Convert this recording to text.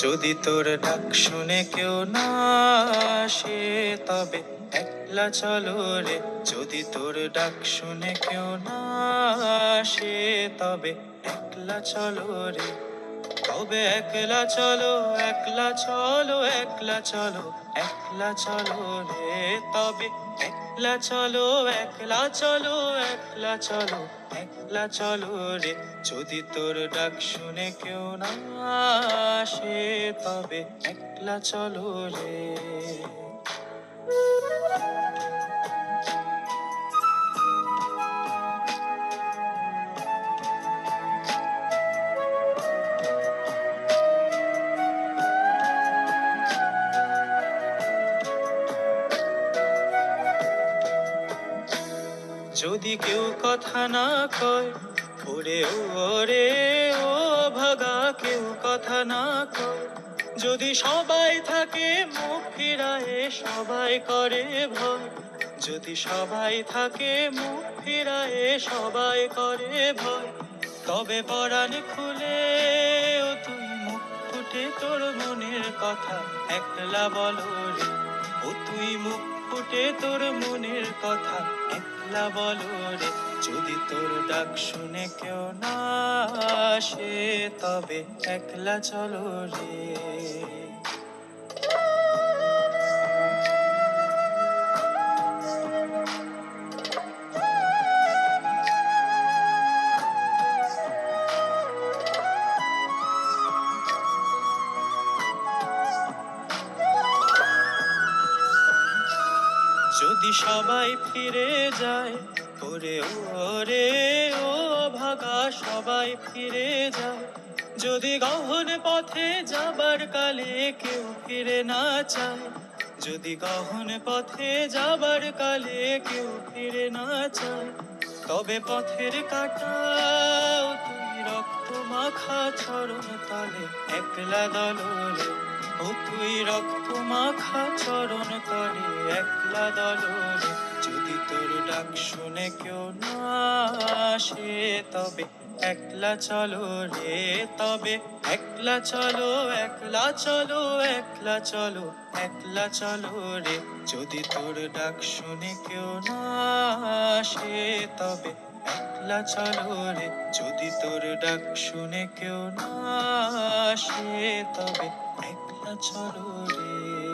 যদি তোর ডাক শুনে কেউ না আসে তবে একলা চলো রে। যদি তোর ডাক শুনে কেউ না আসে তবে একলা চলো রে। তবে একলা চলো, একলা চলো, একলা চলো, একলা চলো রে। তবে একলা চলো, একলা চলো, একলা চলো, একলা চলো রে। যদি তোর ডাক শুনে কেউ না আসে তবে একলা চলো রে। যদি কেউ কথা না কয় ওরে ওরে ও ভাগা, কেউ কথা না কয়। যদি সবাই থাকে মুখ ফিরায়ে সবাই করে ভয়। যদি সবাই থাকে মুখ ফিরায়ে সবাই করে ভয়। তবে পরাণ খুলে ও তুই মুখ ফুটে তোর মনের কথা একলা বলো রে। ও তুই মুখ ফুটে তোর মনের কথা একলা বলো রে। যদি তোর ডাক শুনে কেউ না আসে তবে একলা চলো রে। যদি সবাই ফিরে যায় ওরে ওরে ও ভাগা, সবাই ফিরে যায়। যদি গহন পথে যাবার কালে কেউ ফিরে না চায়। যদি গহন পথে যাবার কালে কেউ ফিরে না চায়। তবে পথের কাটা ও তুই রক্ত মাখা চরণ তলে একলা দলরে। ও তুই রক্ত মাখা চরণ তলে একলা দলরে। যদি তোর ডাক শুনে কেউ না আসে তবে একলা চলো রে। তবে একলা চলো, একলা চলো, একলা চলো, একলা চলো রে। যদি তোর ডাক শুনে কেউ না আসে তবে একলা চলো রে। যদি তোর ডাক শুনে কেউ না আসে তবে একলা চলো রে।